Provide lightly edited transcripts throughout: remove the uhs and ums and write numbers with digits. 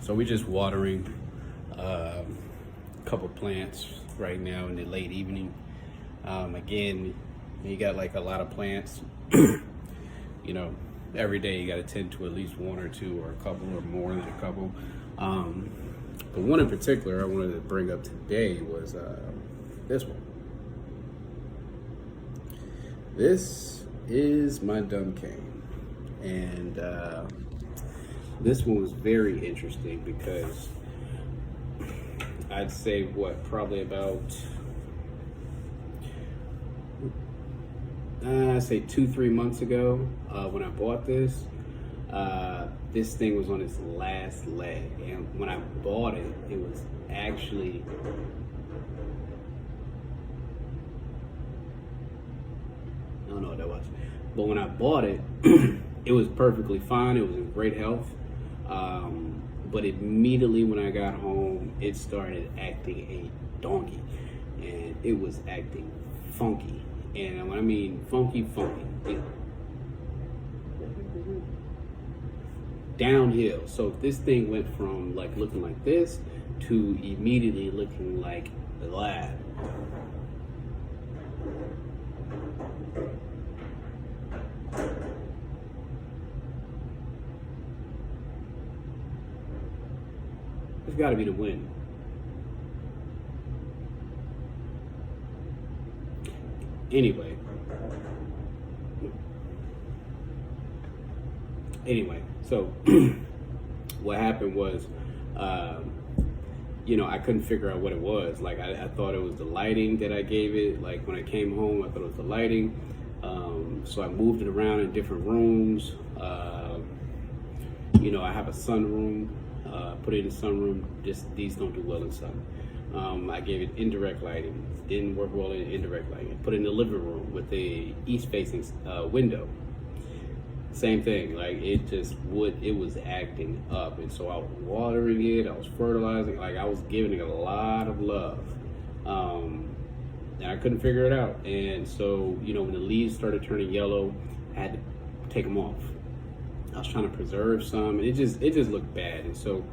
So we're just watering a couple plants right now in the late evening. Again, you got like a lot of plants. You know, every day you got to tend to at least one or two or a couple or more than a couple. But one in particular I wanted to bring up today was this one. This is my dumb cane, and this one was very interesting because I'd say probably about I'd say 2-3 months ago when I bought this. This thing was on its last leg, and when I bought it, it was actually I don't know what that was, but when I bought it, it was perfectly fine. It was in great health. But immediately when I got home, it started acting a donkey, and it was acting funky. And when I mean funky, downhill. So this thing went from like looking like this to immediately looking like that. It's got to be the wind. Anyway, so what happened was, I couldn't figure out what it was. Like I thought it was the lighting that I gave it. Like when I came home, I thought it was the lighting. So I moved it around in different rooms. I have a sunroom. Put it in the sunroom. These don't do well in sun. I gave it indirect lighting. Didn't work well in indirect lighting. Put it in the living room with the east-facing window. Same thing. Like it was acting up, and so I was watering it. I was fertilizing. Like I was giving it a lot of love, and I couldn't figure it out. And so when the leaves started turning yellow, I had to take them off. I was trying to preserve some, and it just looked bad. And so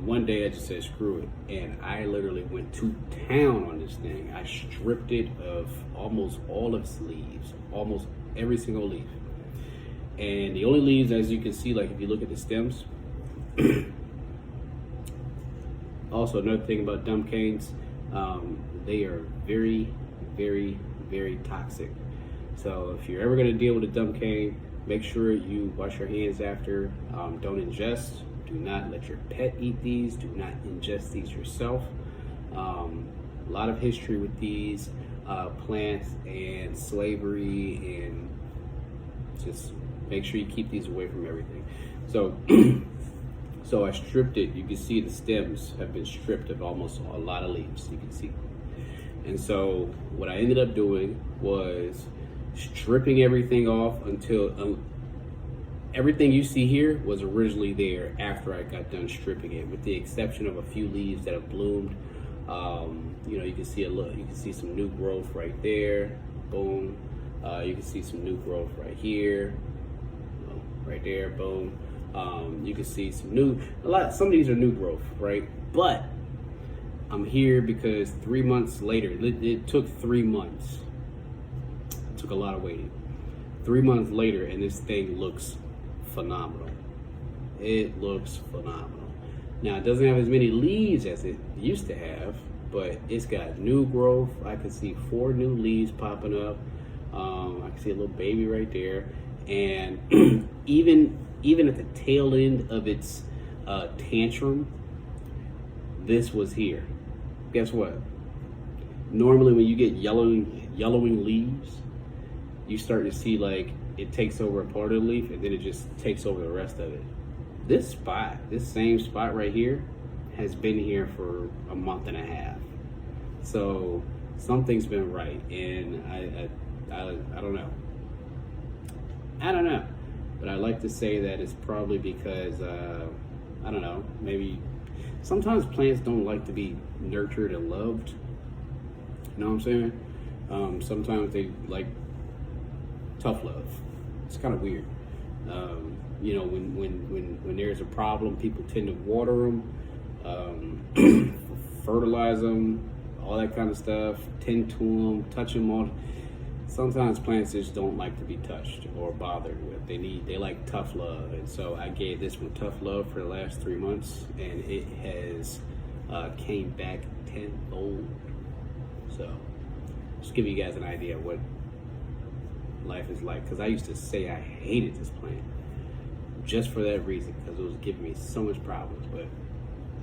one day I just said screw it, and I literally went to town on this thing. I stripped it of almost all of its leaves, almost every single leaf. And the only leaves, as you can see, like if you look at the stems. Also, another thing about dumb canes, they are very, very, very toxic. So if you're ever going to deal with a dumb cane, make sure you wash your hands after. Don't ingest. Do not let your pet eat these. Do not ingest these yourself. A lot of history with these plants and slavery, and just make sure you keep these away from everything. So, so I stripped it. You can see the stems have been stripped of almost a lot of leaves. You can see. And so what I ended up doing was stripping everything off until everything you see here was originally there after I got done stripping it, with the exception of a few leaves that have bloomed. You can see you can see some new growth right there. Boom. You can see some new growth right here. Right there. Boom. You can see some of these are new growth, right? But I'm here because 3 months later, it took 3 months. It took a lot of waiting. 3 months later, and this thing looks phenomenal. It looks phenomenal. Now, it doesn't have as many leaves as it used to have, but it's got new growth. I can see 4 new leaves popping up. I can see a little baby right there. And even at the tail end of its tantrum, this was here. Guess what? Normally when you get yellowing leaves, you start to see like it takes over a part of the leaf, and then it just takes over the rest of it. This same spot right here, has been here for a month and a half. So something's been right, and I don't know. But I like to say that it's probably because I don't know, maybe sometimes plants don't like to be nurtured and loved. You know what I'm saying? Sometimes they like tough love. It's kind of weird. You know, when there's a problem, people tend to water them, fertilize them, all that kind of stuff, tend to them, touch them all. Sometimes plants just don't like to be touched or bothered with. They like tough love, and so I gave this one tough love for the last 3 months, and it has came back tenfold. So just give you guys an idea of what life is like, because I used to say I hated this plant just for that reason, because it was giving me so much problems. But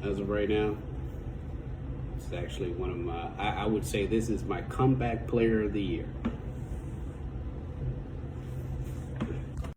as of right now, it's actually one of my, I would say this is my comeback player of the year.